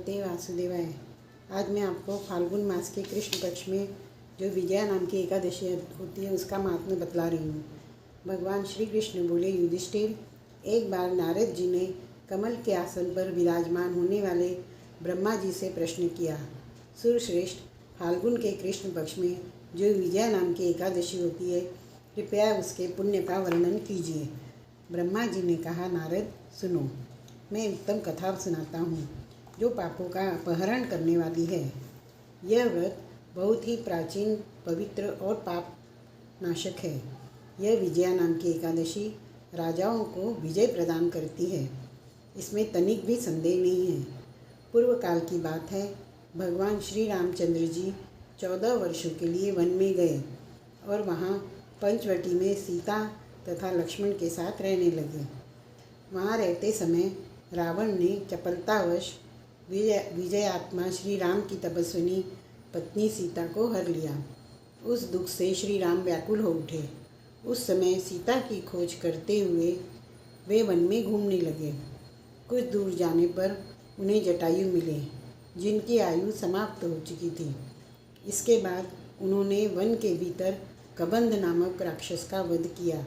नमस्ते वासुदेवाय। आज मैं आपको फाल्गुन मास के कृष्ण पक्ष में जो विजया नाम की एकादशी होती है उसका महात्म्य बतला रही हूँ। भगवान श्री कृष्ण बोले, युधिष्ठिर, एक बार नारद जी ने कमल के आसन पर विराजमान होने वाले ब्रह्मा जी से प्रश्न किया, सुरश्रेष्ठ, फाल्गुन के कृष्ण पक्ष में जो विजया नाम की एकादशी होती है, कृपया उसके पुण्य का वर्णन कीजिए। ब्रह्मा जी ने कहा, नारद, सुनो, मैं उत्तम कथा सुनाता हूँ जो पापों का अपहरण करने वाली है। यह व्रत बहुत ही प्राचीन, पवित्र और पाप नाशक है। यह विजया नाम की एकादशी राजाओं को विजय प्रदान करती है, इसमें तनिक भी संदेह नहीं है। पूर्व काल की बात है, भगवान श्री रामचंद्र जी 14 वर्षों के लिए वन में गए और वहाँ पंचवटी में सीता तथा लक्ष्मण के साथ रहने लगे। वहाँ रहते समय रावण ने चपलतावश विजयात्मा श्री राम की तपस्विनी पत्नी सीता को हर लिया। उस दुख से श्री राम व्याकुल हो उठे। उस समय सीता की खोज करते हुए वे वन में घूमने लगे। कुछ दूर जाने पर उन्हें जटायु मिले, जिनकी आयु समाप्त हो चुकी थी। इसके बाद उन्होंने वन के भीतर कबंध नामक राक्षस का वध किया।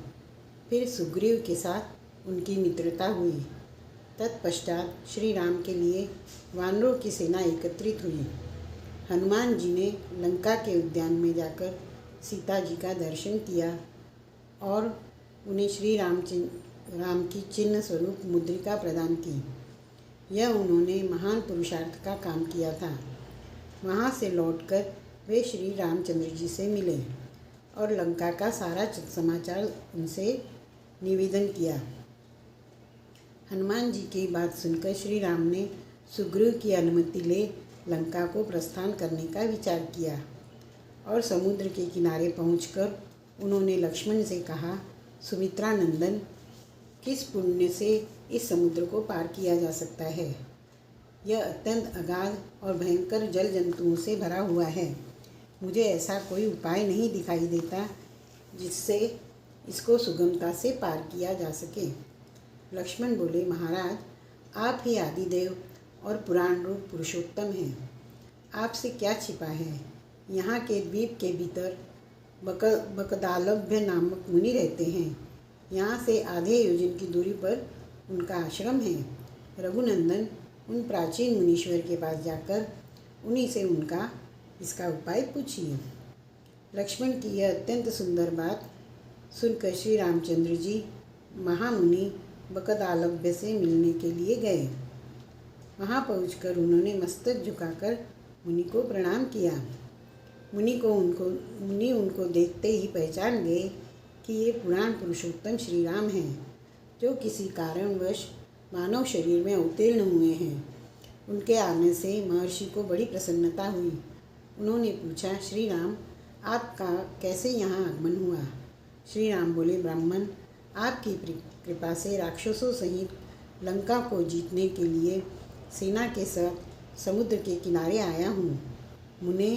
फिर सुग्रीव के साथ उनकी मित्रता हुई। तत्पश्चात श्री राम के लिए वानरों की सेना एकत्रित हुई। हनुमान जी ने लंका के उद्यान में जाकर सीता जी का दर्शन किया और उन्हें श्री राम की चिन्ह स्वरूप मुद्रिका प्रदान की। यह उन्होंने महान पुरुषार्थ का काम किया था। वहाँ से लौटकर वे श्री रामचंद्र जी से मिले और लंका का सारा समाचार उनसे निवेदन किया। हनुमान जी की बात सुनकर श्री राम ने सुग्रीव की अनुमति ले लंका को प्रस्थान करने का विचार किया और समुद्र के किनारे पहुंचकर उन्होंने लक्ष्मण से कहा, सुमित्रा नंदन, किस पुण्य से इस समुद्र को पार किया जा सकता है? यह अत्यंत अगाध और भयंकर जल जंतुओं से भरा हुआ है। मुझे ऐसा कोई उपाय नहीं दिखाई देता जिससे इसको सुगमता से पार किया जा सके। लक्ष्मण बोले, महाराज, आप ही आदिदेव और पुराण रूप पुरुषोत्तम हैं। आपसे क्या छिपा है? यहाँ के द्वीप के भीतर बकदालभ्य नामक मुनि रहते हैं। यहाँ से आधे योजन की दूरी पर उनका आश्रम है। रघुनंदन, उन प्राचीन मुनीश्वर के पास जाकर उन्हीं से इसका उपाय पूछिए। लक्ष्मण की यह अत्यंत सुंदर बात सुनकर श्री रामचंद्र जी महामुनि बकदालभ्य से मिलने के लिए गए। वहाँ पहुंचकर उन्होंने मस्तक झुकाकर मुनि को प्रणाम किया। मुनि उनको देखते ही पहचान गए कि ये पुराण पुरुषोत्तम श्री राम हैं, जो किसी कारणवश मानव शरीर में अवतीर्ण हुए हैं। उनके आने से महर्षि को बड़ी प्रसन्नता हुई। उन्होंने पूछा, श्री राम, आपका कैसे यहाँ आगमन हुआ? श्री राम बोले, ब्राह्मण, आपकी कृपा से राक्षसों सहित लंका को जीतने के लिए सेना के साथ समुद्र के किनारे आया हूँ। मुने,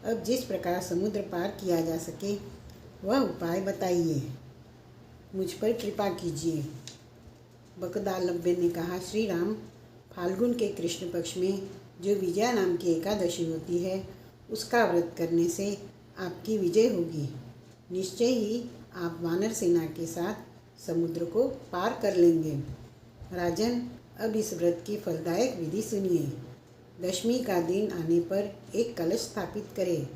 अब जिस प्रकार समुद्र पार किया जा सके वह उपाय बताइए। मुझ पर कृपा कीजिए। बकदालभ्य ने कहा, श्री राम, फाल्गुन के कृष्ण पक्ष में जो विजया नाम की एकादशी होती है उसका व्रत करने से आपकी विजय होगी। निश्चय ही आप वानर सेना के साथ समुद्र को पार कर लेंगे। राजन, अब इस व्रत की फलदायक विधि सुनिए। दशमी का दिन आने पर एक कलश स्थापित करें।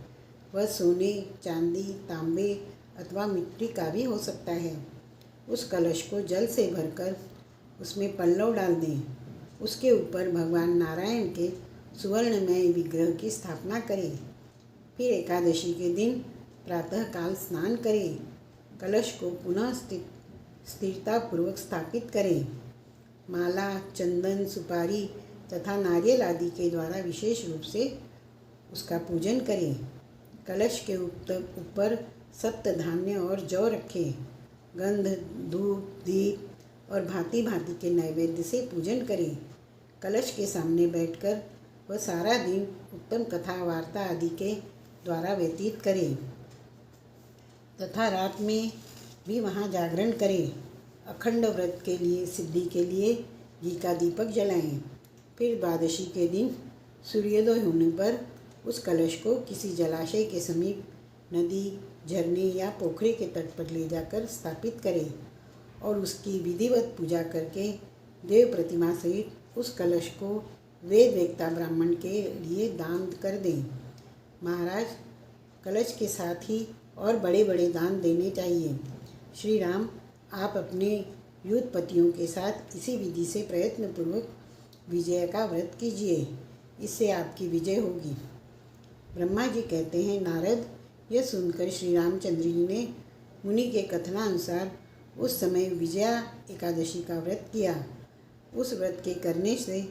वह सोने, चांदी, तांबे अथवा मिट्टी का भी हो सकता है। उस कलश को जल से भरकर उसमें पल्लव डाल दें। उसके ऊपर भगवान नारायण के सुवर्णमय विग्रह की स्थापना करें। फिर एकादशी के दिन प्रातःकाल स्नान करें। कलश को पुनः स्थिरतापूर्वक स्थापित करें। माला, चंदन, सुपारी तथा नारियल आदि के द्वारा विशेष रूप से उसका पूजन करें। कलश के ऊपर सप्त धान्य और जौ रखें। गंध, धूप, दीप और भांति भांति के नैवेद्य से पूजन करें। कलश के सामने बैठकर वह सारा दिन उत्तम कथा, वार्ता आदि के द्वारा व्यतीत करें तथा रात में भी वहाँ जागरण करें। अखंड व्रत के लिए सिद्धि के लिए घी का दीपक जलाएं। फिर द्वादशी के दिन सूर्योदय होने पर उस कलश को किसी जलाशय के समीप, नदी, झरने या पोखरे के तट पर ले जाकर स्थापित करें और उसकी विधिवत पूजा करके देव प्रतिमा सहित उस कलश को वेद वेत्ता ब्राह्मण के लिए दान कर दें। महाराज, कलश के साथ ही और बड़े बड़े दान देने चाहिए। श्री राम, आप अपने युद्धपतियों के साथ इसी विधि से प्रयत्नपूर्वक विजय का व्रत कीजिए, इससे आपकी विजय होगी। ब्रह्मा जी कहते हैं, नारद, यह सुनकर श्री रामचंद्र जी ने मुनि के कथनानुसार उस समय विजया एकादशी का व्रत किया। उस व्रत के करने से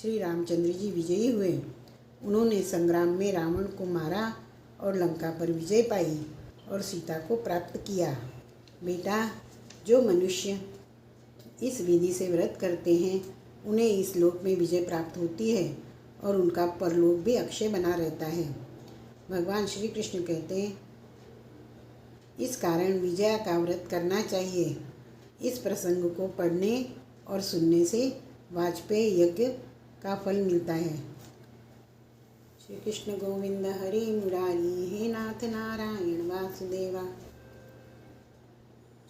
श्री रामचंद्र जी विजयी हुए। उन्होंने संग्राम में रावण को मारा और लंका पर विजय पाई और सीता को प्राप्त किया। बेटा, जो मनुष्य इस विधि से व्रत करते हैं उन्हें इस लोक में विजय प्राप्त होती है और उनका परलोक भी अक्षय बना रहता है। भगवान श्री कृष्ण कहते हैं, इस कारण विजया का व्रत करना चाहिए। इस प्रसंग को पढ़ने और सुनने से वाजपेयी यज्ञ का फल मिलता है। श्री कृष्ण गोविंद हरि मुरारी, हे नाथ नारायण वासुदेवा।